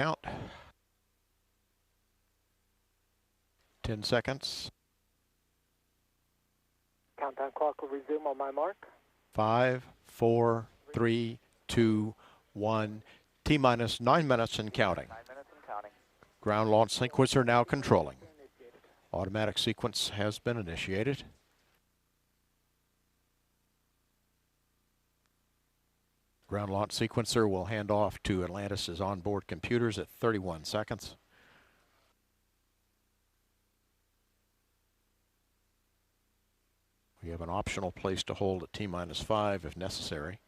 Count. 10 seconds. Countdown clock will resume on my mark. 5, 4, 3, 2, 1. T-minus 9 minutes and counting. 9 minutes and counting. Ground launch sequencer now controlling. Automatic sequence has been initiated. Ground launch sequencer will hand off to Atlantis' onboard computers at 31 seconds. We have an optional place to hold at T-minus 5 if necessary.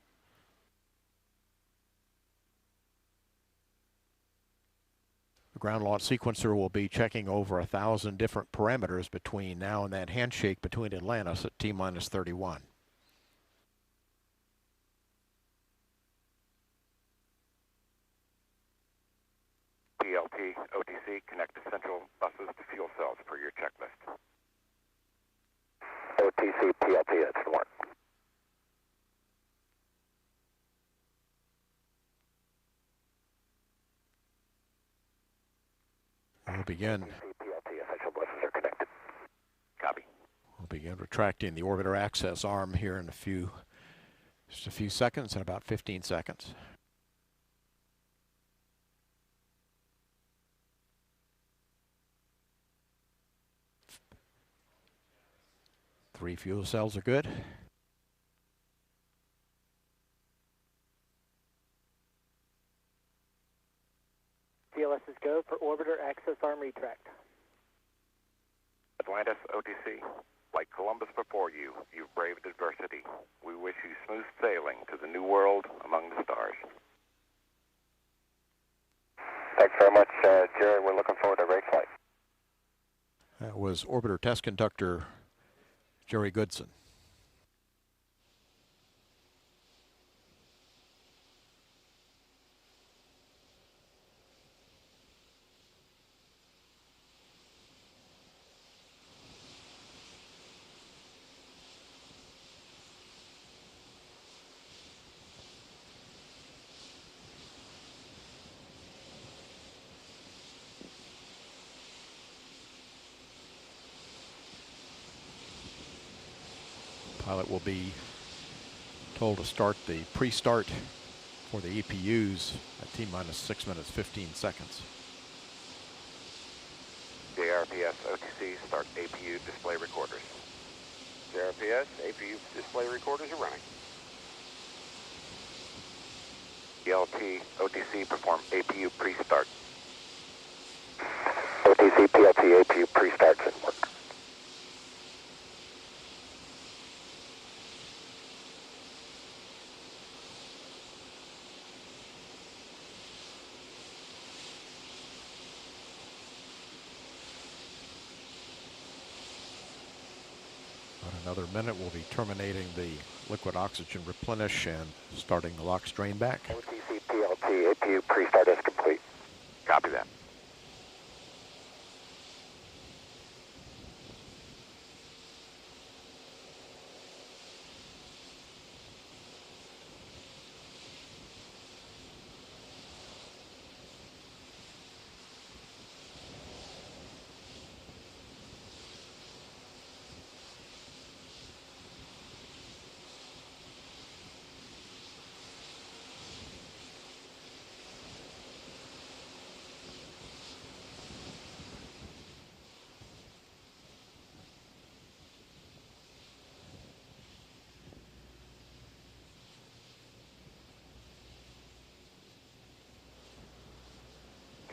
The ground launch sequencer will be checking over 1,000 different parameters between now and that handshake between Atlantis at T-minus 31. PLT, OTC, connect to central buses to fuel cells per your checklist. OTC, PLT, that's the one. We'll begin. PLT, essential buses are connected. Copy. We'll begin retracting the orbiter access arm here in just a few seconds, in about 15 seconds. Three fuel cells are good. CLS is go for orbiter access arm retract. Atlantis, OTC, like Columbus before you, you've braved adversity. We wish you smooth sailing to the new world among the stars. Thanks very much, Jerry. We're looking forward to a great flight. That was orbiter test conductor Jerry Goodson. Pilot will be told to start the pre-start for the EPUs at T-minus 6 minutes 15 seconds. JRPS, OTC, start APU display recorders. JRPS, APU display recorders are running. PLT, OTC, perform APU pre-start. OTC, PLT, APU pre-start shouldn't work. Another minute, we'll be terminating the liquid oxygen replenish and starting the LOX drain back. OTC, PLT, APU pre-start is complete. Copy that.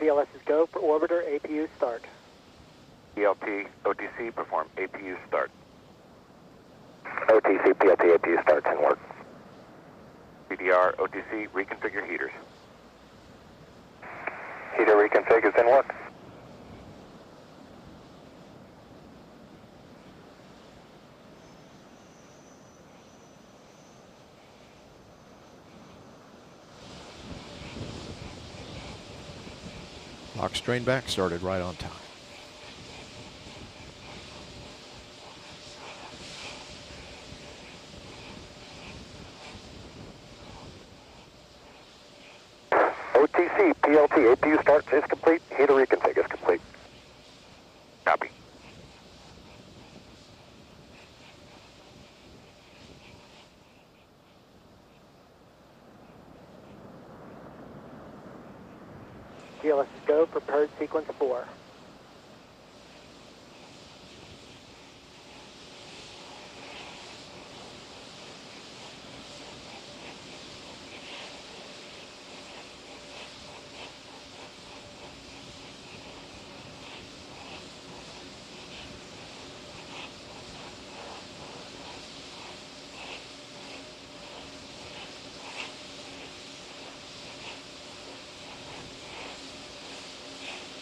CLS is go for orbiter APU start. PLT, OTC, perform APU start. OTC, PLT, APU start didn't work. PDR, OTC, reconfigure heaters. Heater reconfigures didn't work. LOX drain back started right on time. OTC, PLT, APU start Start is complete. Heater reconfig is complete. Copy. GLS is go, prepared sequence 4.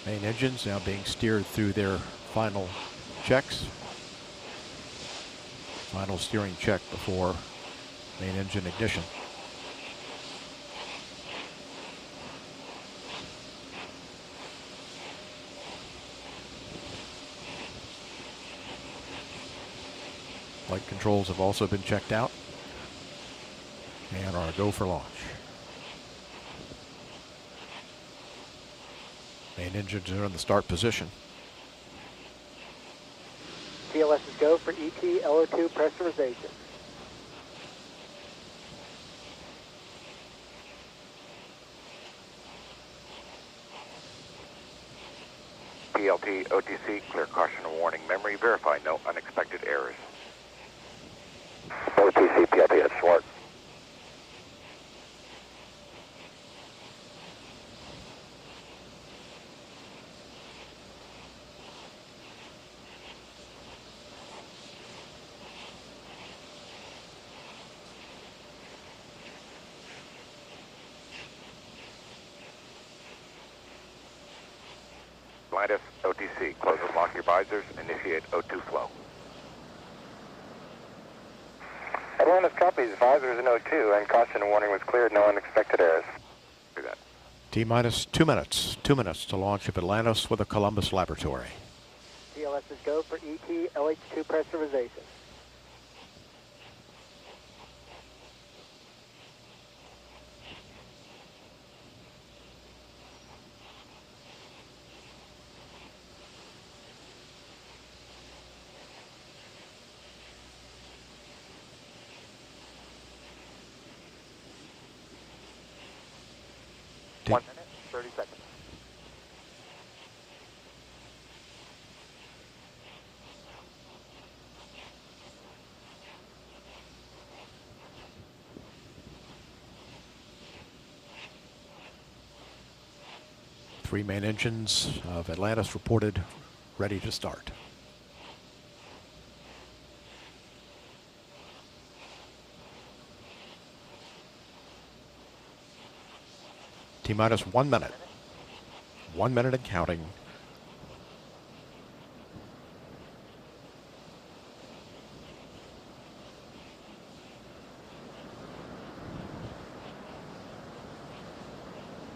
Main engines now being steered through their final checks. Final steering check before main engine ignition. Flight controls have also been checked out and are a go for launch. Main engines are in the start position. GLS is go for ET LO2 pressurization. PLT, OTC, clear caution and warning. Memory, verify no unexpected errors. OTC, PLT, it's smart. Atlantis, OTC, close and lock your visors. Initiate O2 flow. Atlantis copies. Visors in O2 and caution and warning was cleared. No unexpected errors. Do that. T-minus 2 minutes. 2 minutes to launch of Atlantis with a Columbus laboratory. GLS is go for ET LH2 pressurization. T- 1 minute, 30 seconds. Three main engines of Atlantis reported ready to start. T-minus 1 minute. 1 minute and counting.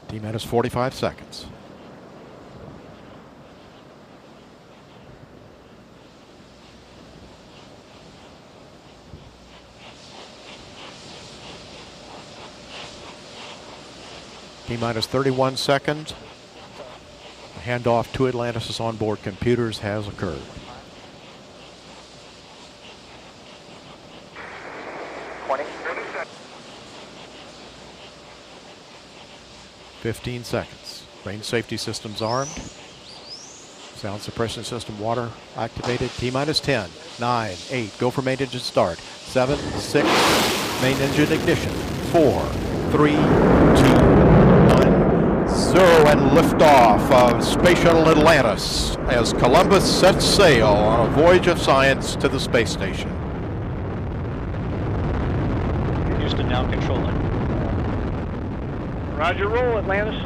T-minus 45 seconds. T-minus 31 seconds. The handoff to Atlantis' onboard computers has occurred. 20. 15 seconds. Range safety systems armed. Sound suppression system water activated. T-minus 10, 9, 8. Go for main engine start. 7, 6. Main engine ignition. 4, 3, 2, 0, and liftoff of Space Shuttle Atlantis as Columbus sets sail on a voyage of science to the space station. Houston now controlling. Roger, roll, Atlantis.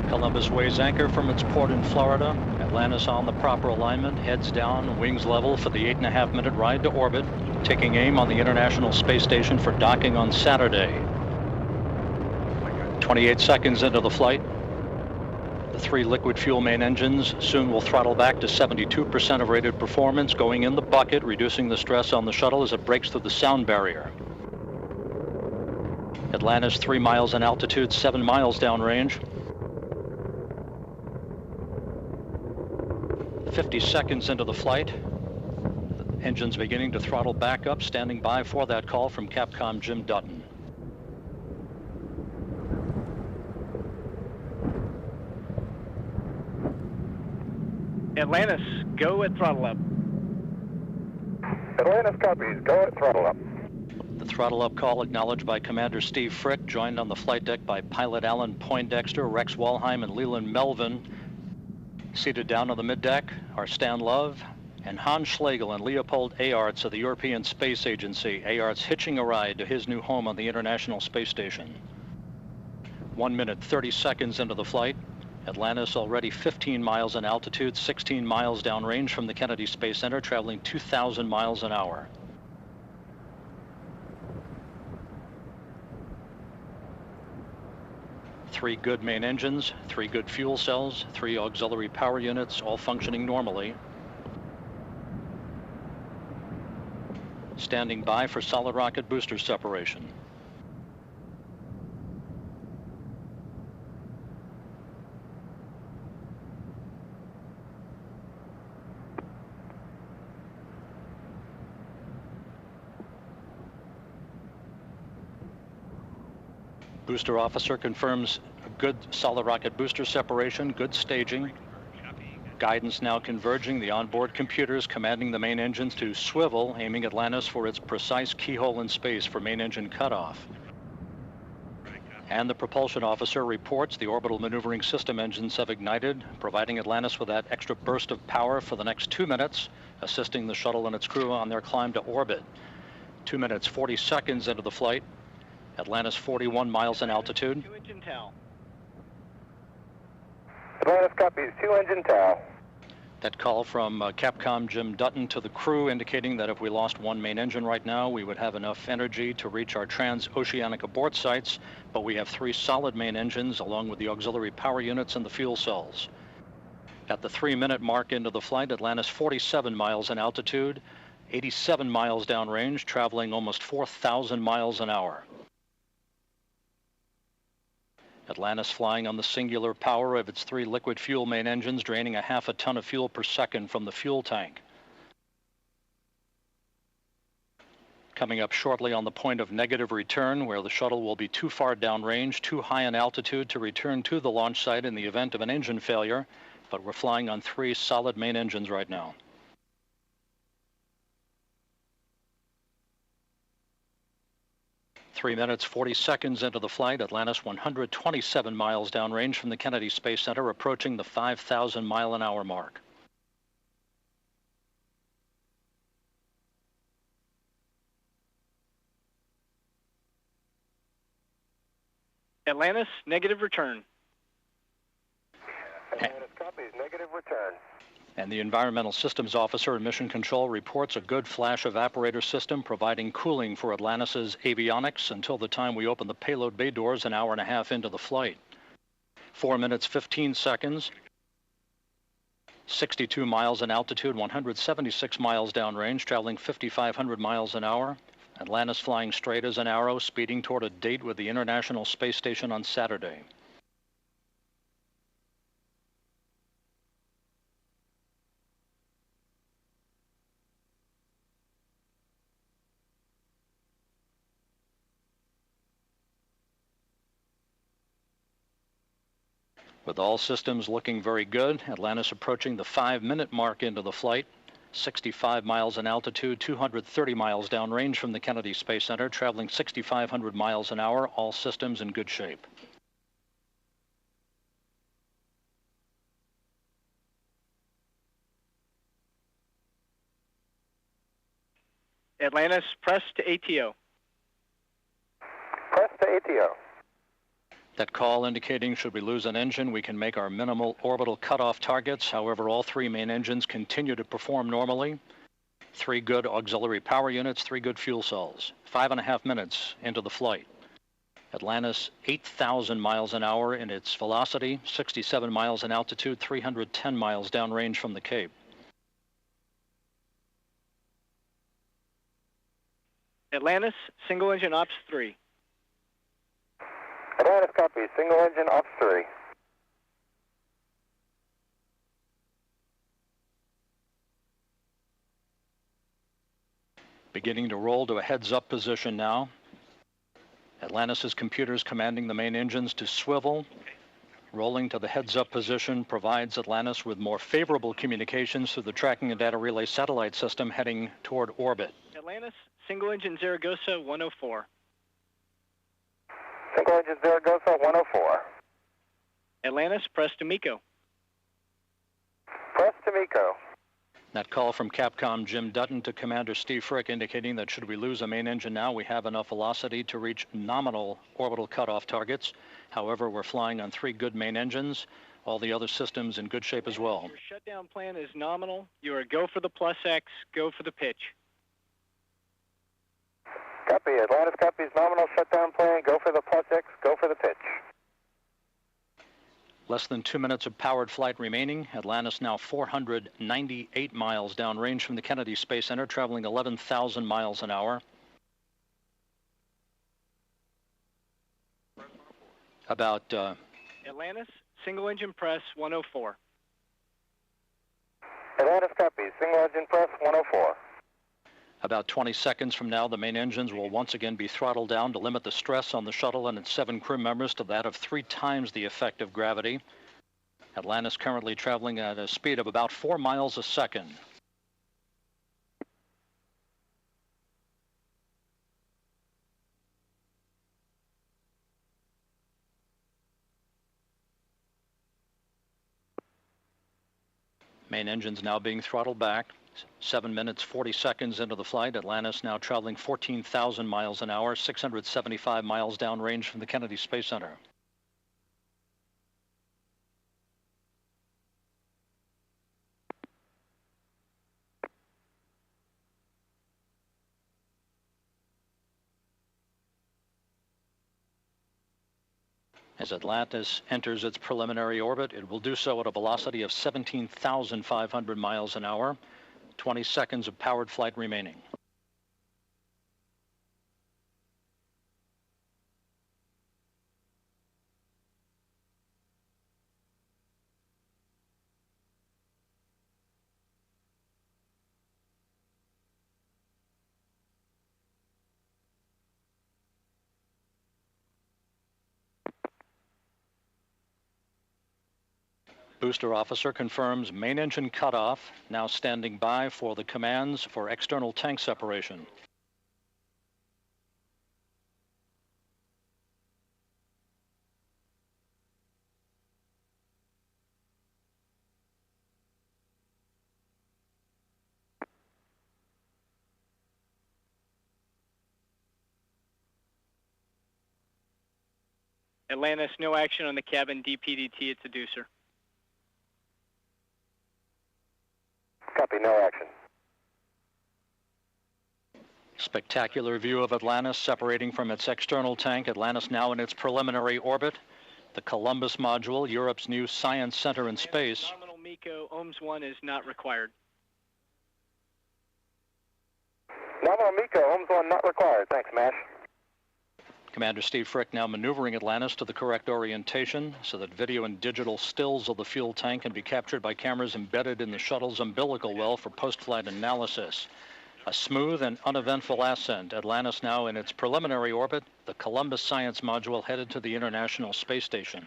Columbus weighs anchor from its port in Florida. Atlantis on the proper alignment, heads down, wings level for the 8.5-minute ride to orbit, taking aim on the International Space Station for docking on Saturday. 28 seconds into the flight. The 3 liquid fuel main engines soon will throttle back to 72% of rated performance, going in the bucket, reducing the stress on the shuttle as it breaks through the sound barrier. Atlantis 3 miles in altitude, 7 miles downrange. 50 seconds into the flight. The engine's beginning to throttle back up, standing by for that call from Capcom Jim Dutton. Atlantis, go at throttle up. Atlantis copies. Go at throttle up. The throttle up call acknowledged by Commander Steve Frick, joined on the flight deck by Pilot Alan Poindexter, Rex Walheim, and Leland Melvin. Seated down on the middeck are Stan Love and Hans Schlegel and Leopold Aarts of the European Space Agency. Aarts hitching a ride to his new home on the International Space Station. 1 minute, 30 seconds into the flight. Atlantis already 15 miles in altitude, 16 miles downrange from the Kennedy Space Center, traveling 2,000 miles an hour. Three good main engines, 3 good fuel cells, 3 auxiliary power units, all functioning normally. Standing by for solid rocket booster separation. Booster officer confirms a good solid rocket booster separation, good staging. Guidance now converging, the onboard computers commanding the main engines to swivel, aiming Atlantis for its precise keyhole in space for main engine cutoff. And the propulsion officer reports the orbital maneuvering system engines have ignited, providing Atlantis with that extra burst of power for the next 2 minutes, assisting the shuttle and its crew on their climb to orbit. 2 minutes, 40 seconds into the flight. Atlantis 41 miles in altitude. 2 engine TAL. Atlantis copies. 2 engine TAL. That call from Capcom Jim Dutton to the crew indicating that if we lost 1 main engine right now, we would have enough energy to reach our transoceanic abort sites, but we have 3 solid main engines along with the auxiliary power units and the fuel cells. At the 3-minute mark into the flight, Atlantis 47 miles in altitude, 87 miles downrange, traveling almost 4,000 miles an hour. Atlantis flying on the singular power of its 3 liquid fuel main engines, draining a half a ton of fuel per second from the fuel tank. Coming up shortly on the point of negative return, where the shuttle will be too far downrange, too high in altitude to return to the launch site in the event of an engine failure, but we're flying on 3 solid main engines right now. 3 minutes, 40 seconds into the flight, Atlantis 127 miles downrange from the Kennedy Space Center, approaching the 5,000 mile an hour mark. Atlantis, negative return. Atlantis copies. Negative return. And the Environmental Systems Officer in Mission Control reports a good flash evaporator system providing cooling for Atlantis' avionics until the time we open the payload bay doors an hour and a half into the flight. 4 minutes, 15 seconds. 62 miles in altitude, 176 miles downrange, traveling 5,500 miles an hour. Atlantis flying straight as an arrow, speeding toward a date with the International Space Station on Saturday. With all systems looking very good, Atlantis approaching the 5-minute mark into the flight, 65 miles in altitude, 230 miles downrange from the Kennedy Space Center, traveling 6,500 miles an hour, all systems in good shape. Atlantis, press to ATO. Press to ATO. That call indicating should we lose an engine, we can make our minimal orbital cutoff targets. However, all 3 main engines continue to perform normally. 3 good auxiliary power units, 3 good fuel cells. 5.5 minutes into the flight. Atlantis 8,000 miles an hour in its velocity, 67 miles in altitude, 310 miles downrange from the Cape. Atlantis, single engine ops 3. Atlantis copies. Single engine, ops 3. Beginning to roll to a heads-up position now. Atlantis' computers commanding the main engines to swivel. Rolling to the heads-up position provides Atlantis with more favorable communications through the tracking and data relay satellite system heading toward orbit. Atlantis, single engine Zaragoza 104. Single engine Zaragoza 104. Atlantis, press to MECO. Press to MECO. That call from Capcom Jim Dutton to Commander Steve Frick indicating that should we lose a main engine now, we have enough velocity to reach nominal orbital cutoff targets. However, we're flying on 3 good main engines, all the other systems in good shape as well. Your shutdown plan is nominal. You are go for the plus X, go for the pitch. Copy. Atlantis copies nominal shutdown plan. Go for the plus X, go for the pitch. Less than 2 minutes of powered flight remaining. Atlantis now 498 miles downrange from the Kennedy Space Center, traveling 11,000 miles an hour. About... Atlantis, single engine press 104. Atlantis copies. Single engine press 104. About 20 seconds from now, the main engines will once again be throttled down to limit the stress on the shuttle and its 7 crew members to that of 3 times the effect of gravity. Atlantis currently traveling at a speed of about 4 miles a second. Main engines now being throttled back. 7 minutes, 40 seconds into the flight. Atlantis now traveling 14,000 miles an hour, 675 miles downrange from the Kennedy Space Center. As Atlantis enters its preliminary orbit, it will do so at a velocity of 17,500 miles an hour. 20 seconds of powered flight remaining. Booster officer confirms main engine cutoff, now standing by for the commands for external tank separation. Atlantis, no action on the cabin DPDT at Seducer. Copy, no action. Spectacular view of Atlantis separating from its external tank. Atlantis now in its preliminary orbit. The Columbus module, Europe's new science center in space. Nominal MECO, OHMS 1 is not required. Nominal MECO, OHMS 1 not required. Thanks, MASH. Commander Steve Frick now maneuvering Atlantis to the correct orientation so that video and digital stills of the fuel tank can be captured by cameras embedded in the shuttle's umbilical well for post-flight analysis. A smooth and uneventful ascent. Atlantis now in its preliminary orbit, the Columbus Science Module headed to the International Space Station.